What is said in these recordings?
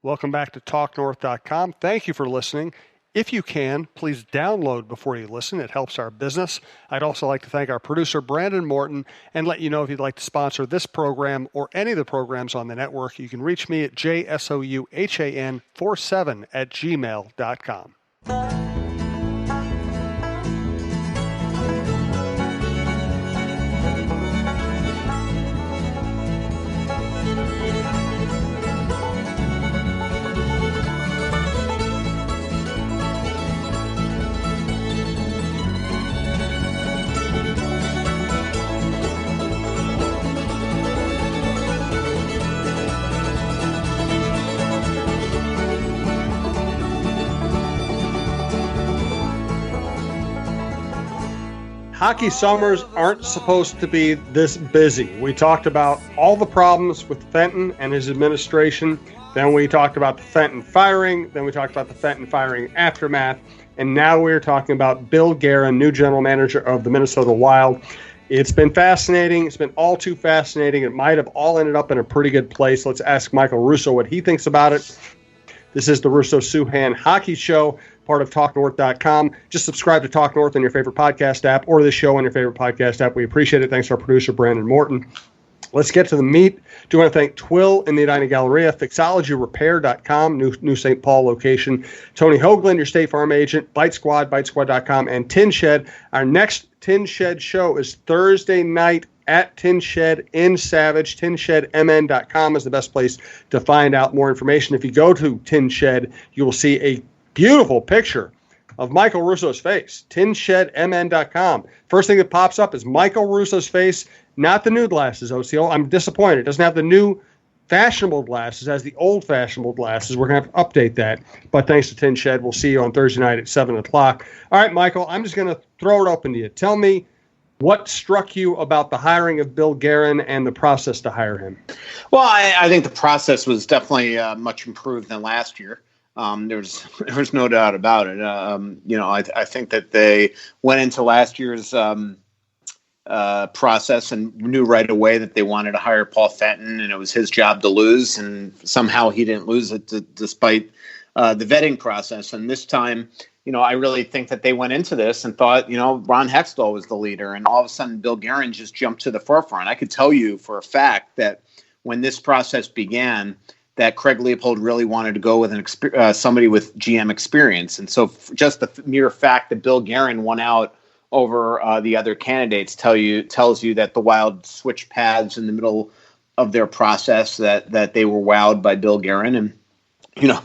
Welcome back to TalkNorth.com. Thank you for listening. If you can, please download before you listen. It helps our business. I'd also like to thank our producer, Brandon Morton, and let you know if you'd like to sponsor this program or any of the programs on the network, you can reach me at jsouhan47@gmail.com. Hockey summers aren't supposed to be this busy. We talked about all the problems with Fenton and his administration. Then we talked about the Fenton firing. Then we talked about the Fenton firing aftermath. And now we're talking about Bill Guerin, new general manager of the Minnesota Wild. It's been fascinating. It's been all too fascinating. It might have all ended up in a pretty good place. Let's ask Michael Russo what he thinks about it. This is the Russo-Souhan Hockey Show, part of TalkNorth.com. Just subscribe to Talk North on your favorite podcast app or the show on your favorite podcast app. We appreciate it. Thanks to our producer, Brandon Morton. Let's get to the meat. Do want to thank Twill in the Edina Galleria, FixologyRepair.com, new St. Paul location, Tony Hoaglund, your State Farm agent, Bite Squad, BiteSquad.com, and Tin Shed. Our next Tin Shed show is Thursday night at Tin Shed in Savage. TinShedMN.com is the best place to find out more information. If you go to Tin Shed, you will see a beautiful picture of Michael Russo's face. TinShedMN.com. First thing that pops up is Michael Russo's face, not the new glasses, OCO. I'm disappointed. It doesn't have the new fashionable glasses, it has the old fashionable glasses. We're going to have to update that. But thanks to Tin Shed, we'll see you on Thursday night at 7 o'clock. All right, Michael, I'm just going to throw it open to you. Tell me what struck you about the hiring of Bill Guerin and the process to hire him. Well, I think the process was definitely much improved than last year. There's no doubt about it. I think that they went into last year's process and knew right away that they wanted to hire Paul Fenton, and it was his job to lose, and somehow he didn't lose it despite the vetting process. And this time, I really think that they went into this and thought, Ron Hextall was the leader, and all of a sudden Bill Guerin just jumped to the forefront. I could tell you for a fact that when this process began, that Craig Leopold really wanted to go with somebody with GM experience. And so just the mere fact that Bill Guerin won out over the other candidates tells you that the Wild switched paths in the middle of their process, that they were wowed by Bill Guerin. And,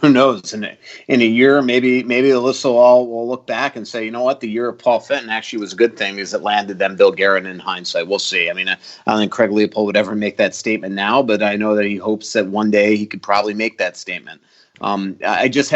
who knows? In a year, maybe Alyssa will look back and say, you know what, the year of Paul Fenton actually was a good thing because it landed them Bill Guerin in hindsight. We'll see. I mean, I don't think Craig Leopold would ever make that statement now, but I know that he hopes that one day he could probably make that statement. I just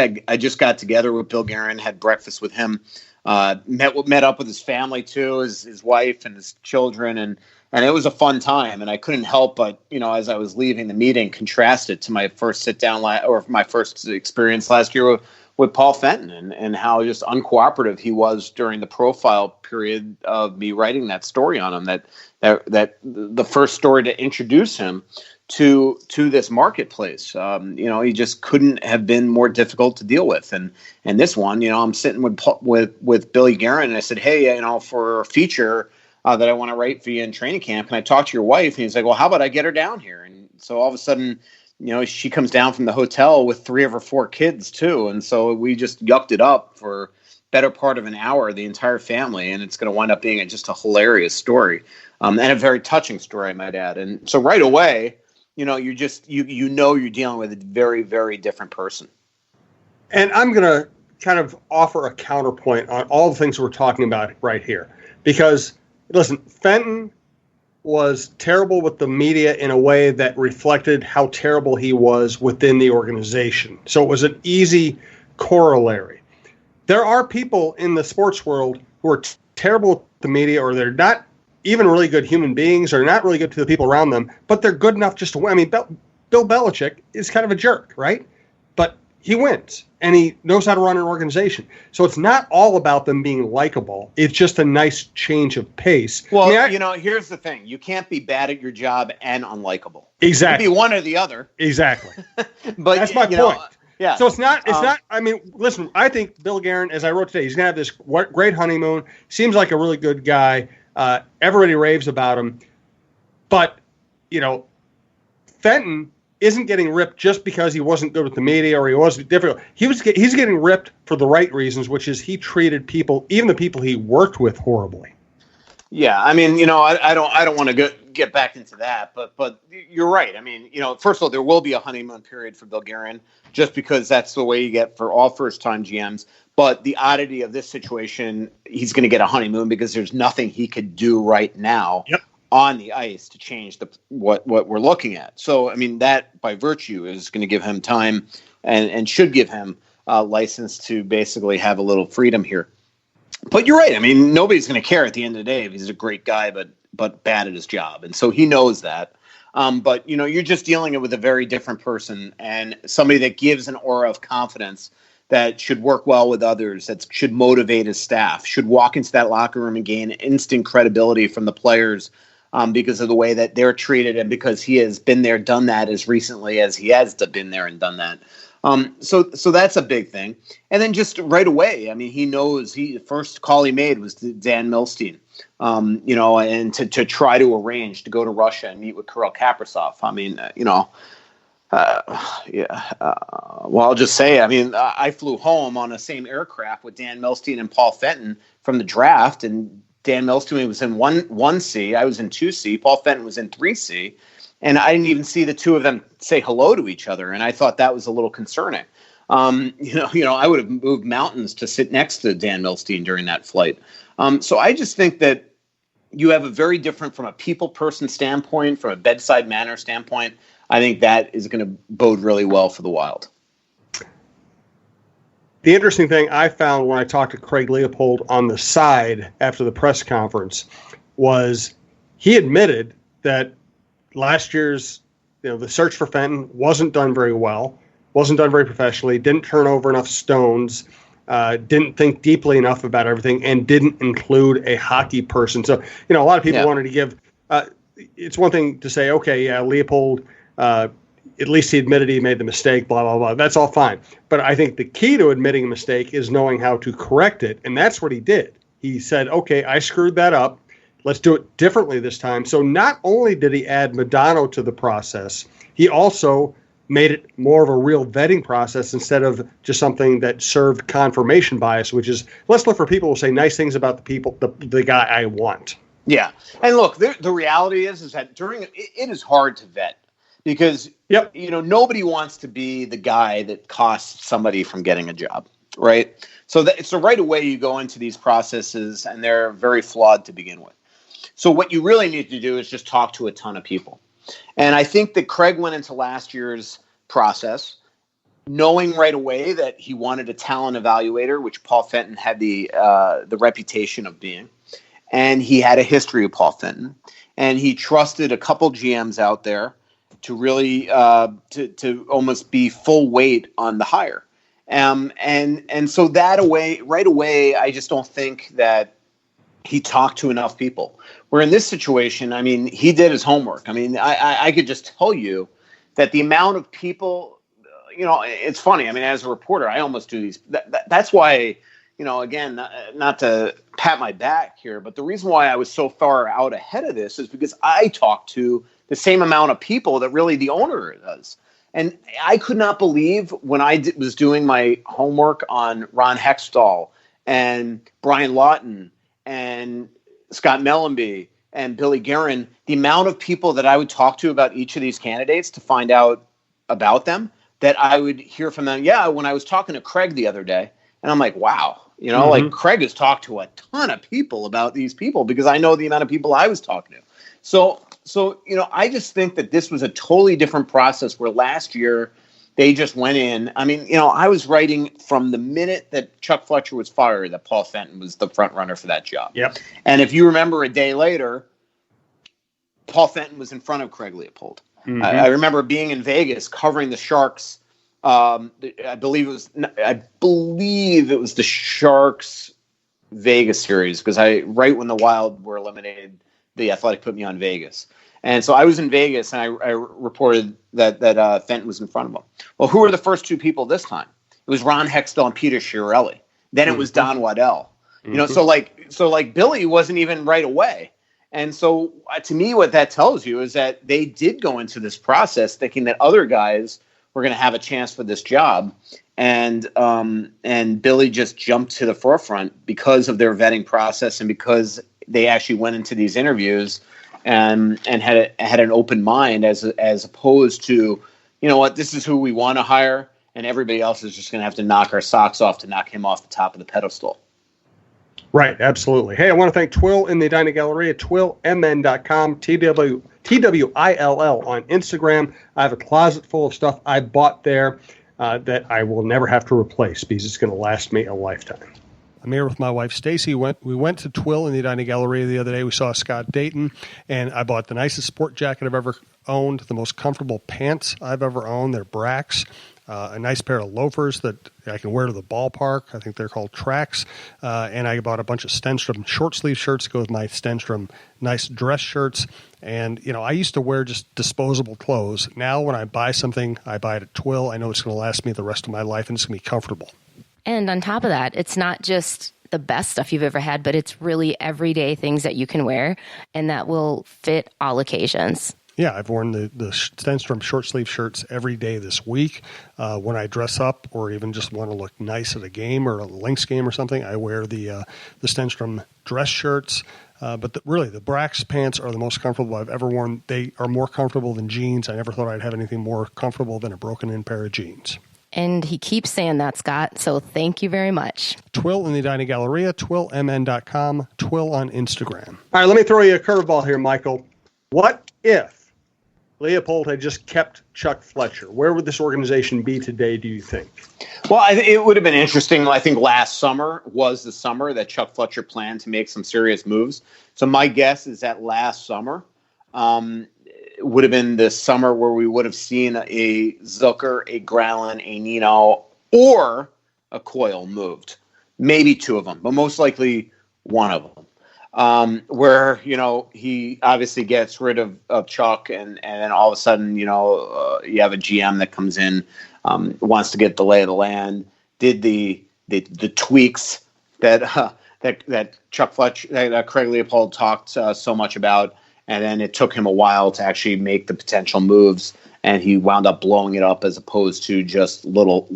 got together with Bill Guerin, had breakfast with him, met up with his family too, his wife and his children, and it was a fun time. And I couldn't help but, as I was leaving the meeting, contrast it to my first sit down or my first experience last year with Paul Fenton and how just uncooperative he was during the profile period of me writing that story on him. That the first story to introduce him to this marketplace. He just couldn't have been more difficult to deal with. And this one, I'm sitting with Billy Guerin, and I said, hey, for a feature that I want to write for you in training camp, can I talk to your wife? And he's like, well, how about I get her down here? And so all of a sudden, she comes down from the hotel with 3 of her 4 kids too. And so we just yucked it up for better part of an hour, the entire family. And it's going to wind up being just a hilarious story, and a very touching story, I might add. And so right away, you're dealing with a very, very different person. And I'm going to kind of offer a counterpoint on all the things we're talking about right here. Because, listen, Fenton was terrible with the media in a way that reflected how terrible he was within the organization. So it was an easy corollary. There are people in the sports world who are terrible with the media, or they're not even really good human beings, or not really good to the people around them, but they're good enough just to win. I mean, Bill Belichick is kind of a jerk, right? But he wins, and he knows how to run an organization. So it's not all about them being likable. It's just a nice change of pace. Well, here's the thing. You can't be bad at your job and unlikable. Exactly. You can be one or the other. Exactly. But that's my point. Yeah. So it's not. I mean, listen. I think Bill Guerin, as I wrote today, he's gonna have this great honeymoon. Seems like a really good guy. Everybody raves about him, but Fenton isn't getting ripped just because he wasn't good with the media or he wasn't difficult. He's getting ripped for the right reasons, which is he treated people, even the people he worked with, horribly. Yeah, I mean, I don't want to get back into that, but you're right. I mean, first of all, there will be a honeymoon period for Bill Guerin, just because that's the way you get for all first-time GMs. But the oddity of this situation, he's going to get a honeymoon because there's nothing he could do right now on the ice to change what we're looking at. So, I mean, that by virtue is going to give him time and should give him license to basically have a little freedom here. But you're right. I mean, nobody's going to care at the end of the day if he's a great guy, but bad at his job. And so he knows that. But, you're just dealing with a very different person and somebody that gives an aura of confidence that should work well with others, that should motivate his staff, should walk into that locker room and gain instant credibility from the players because of the way that they're treated and because he has been there, done that as recently as he has been there and done that. So that's a big thing. And then just right away, I mean, he knows the first call he made was to Dan Milstein, and to try to arrange to go to Russia and meet with Kirill Kaprizov. I mean, well, I'll just say, I mean, I flew home on the same aircraft with Dan Milstein and Paul Fenton from the draft, and Dan Milstein was in 1C. I was in 2C. Paul Fenton was in 3C. And I didn't even see the two of them say hello to each other. And I thought that was a little concerning. I would have moved mountains to sit next to Dan Milstein during that flight. So I just think that you have a very different, from a people person standpoint, from a bedside manner standpoint, I think that is going to bode really well for the Wild. The interesting thing I found when I talked to Craig Leopold on the side after the press conference was he admitted that last year's, the search for Fenton wasn't done very well, wasn't done very professionally, didn't turn over enough stones, didn't think deeply enough about everything, and didn't include a hockey person. So, a lot of people wanted to give, it's one thing to say, okay, yeah, Leopold, at least he admitted he made the mistake, blah, blah, blah. That's all fine. But I think the key to admitting a mistake is knowing how to correct it. And that's what he did. He said, okay, I screwed that up. Let's do it differently this time. So not only did he add Modano to the process, he also made it more of a real vetting process instead of just something that served confirmation bias, which is, let's look for people who say nice things about the guy I want. Yeah. And look, the reality is that it is hard to vet because, nobody wants to be the guy that costs somebody from getting a job, right? So right away you go into these processes and they're very flawed to begin with. So what you really need to do is just talk to a ton of people. And I think that Craig went into last year's process knowing right away that he wanted a talent evaluator, which Paul Fenton had the reputation of being. And he had a history of Paul Fenton. And he trusted a couple GMs out there to really to almost be full weight on the hire. And so right away, I just don't think that he talked to enough people. Where in this situation, I mean, he did his homework. I mean, I could just tell you that the amount of people, it's funny. I mean, as a reporter, I almost do these. That's why, again, not to pat my back here, but the reason why I was so far out ahead of this is because I talked to the same amount of people that really the owner does. And I could not believe when I was doing my homework on Ron Hextall and Brian Lawton and Scott Mellenby and Billy Guerin, the amount of people that I would talk to about each of these candidates to find out about them, that I would hear from them. Yeah, when I was talking to Craig the other day, and I'm like, wow, like Craig has talked to a ton of people about these people because I know the amount of people I was talking to. So I just think that this was a totally different process where last year they just went in. I mean, I was writing from the minute that Chuck Fletcher was fired that Paul Fenton was the front runner for that job. Yep. And if you remember a day later, Paul Fenton was in front of Craig Leopold. Mm-hmm. I remember being in Vegas covering the Sharks. I believe it was the Sharks Vegas series because right when the Wild were eliminated, the Athletic put me on Vegas. And so I was in Vegas, and I reported that Fenton was in front of him. Well, who were the first two people this time? It was Ron Hextall and Peter Chiarelli. Then it was Don Waddell. So like Billy wasn't even right away. And so to me, what that tells you is that they did go into this process thinking that other guys were going to have a chance for this job. And Billy just jumped to the forefront because of their vetting process and because they actually went into these interviews and had an open mind as opposed to, you know what, this is who we want to hire, and everybody else is just going to have to knock our socks off to knock him off the top of the pedestal. Right, absolutely. Hey, I want to thank Twill in the Edina Galleria, twillmn.com, TWILL on Instagram. I have a closet full of stuff I bought there that I will never have to replace because it's going to last me a lifetime. I'm here with my wife, Stacy. We went to Twill in the Edina Galleria the other day. We saw Scott Dayton, and I bought the nicest sport jacket I've ever owned, the most comfortable pants I've ever owned. They're Brax. A nice pair of loafers that I can wear to the ballpark. I think they're called Tracks. And I bought a bunch of Stenstrom short sleeve shirts to go with my Stenstrom nice dress shirts. And, you know, I used to wear just disposable clothes. Now when I buy something, I buy it at Twill. I know it's going to last me the rest of my life, and it's going to be comfortable. And on top of that, it's not just the best stuff you've ever had, but it's really everyday things that you can wear and that will fit all occasions. Yeah, I've worn the Stenstrom short sleeve shirts every day this week. When I dress up or even just want to look nice at a game or a Lynx game or something, I wear the Stenstrom dress shirts. But really, the Brax pants are the most comfortable I've ever worn. They are more comfortable than jeans. I never thought I'd have anything more comfortable than a broken-in pair of jeans. And he keeps saying that, Scott, so thank you very much. Twill in the Edina Galleria, twillmn.com, Twill on Instagram. All right, let me throw you a curveball here, Michael. What if Leopold had just kept Chuck Fletcher? Where would this organization be today, do you think? Well, it would have been interesting. I think last summer was the summer that Chuck Fletcher planned to make some serious moves. So my guess is that last summer would have been the summer where we would have seen a Zucker, a Gralin, a Nino, or a Coyle moved. Maybe two of them, but most likely one of them. Where, you know, he obviously gets rid of Chuck and then all of a sudden, you know, you have a GM that comes in, wants to get the lay of the land, did the tweaks that Chuck Fletcher, that Craig Leopold talked so much about. And then it took him a while to actually make the potential moves, and he wound up blowing it up as opposed to just little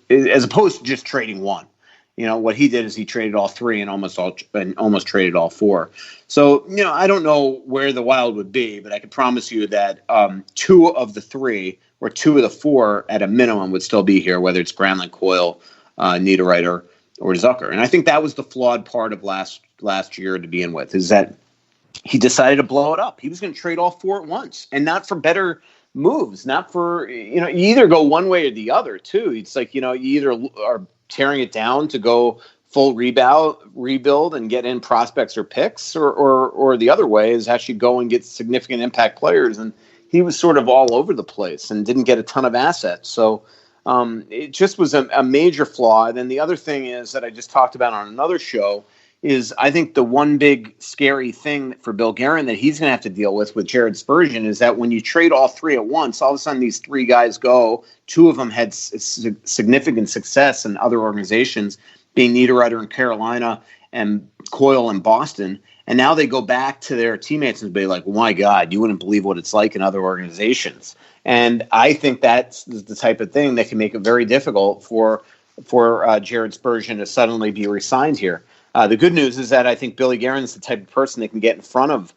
as opposed to just trading one. You know, what he did is he traded all three and almost traded all four. So, you know, I don't know where the Wild would be, but I can promise you that two of the three or two of the four at a minimum would still be here, whether it's Granlund, Coyle, Niederreiter, or Zucker. And I think that was the flawed part of last year to begin with, is that he decided to blow it up. He was going to trade all four at once, and not for better moves, not for, you know, you either go one way or the other too. It's like, you know, you either are tearing it down to go full rebuild and get in prospects or picks, or the other way is actually go and get significant impact players. And he was sort of all over the place and didn't get a ton of assets. So it just was a major flaw. And then the other thing is that I just talked about on another show is I think the one big scary thing for Bill Guerin that he's going to have to deal with Jared Spurgeon is that when you trade all three at once, all of a sudden these three guys go. Two of them had significant success in other organizations, being Niederreiter in Carolina and Coyle in Boston. And now they go back to their teammates and be like, well, my God, you wouldn't believe what it's like in other organizations. And I think that's the type of thing that can make it very difficult for Jared Spurgeon to suddenly be re-signed here. The good news is that I think Billy Guerin is the type of person that can get in front of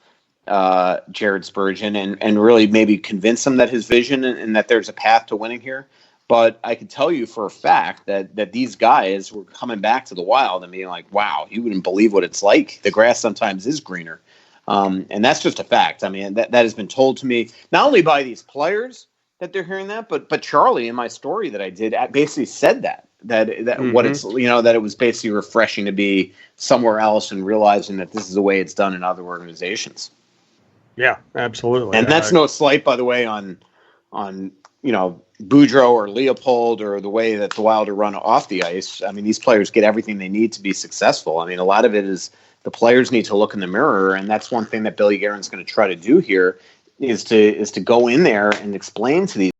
Jared Spurgeon and really maybe convince him that his vision and that there's a path to winning here. But I can tell you for a fact that these guys were coming back to the Wild and being like, wow, you wouldn't believe what it's like. The grass sometimes is greener. And that's just a fact. I mean, that has been told to me, not only by these players that they're hearing that, but Charlie in my story that I did basically said that mm-hmm. What it's, you know, that it was basically refreshing to be somewhere else and realizing that this is the way it's done in other organizations. Yeah, absolutely. And that's no slight, by the way, on you know, Boudreau or Leopold or the way that the Wild are run off the ice. I mean, these players get everything they need to be successful. I mean, a lot of it is the players need to look in the mirror, and that's one thing that Billy Guerin's going to try to do here is to go in there and explain to these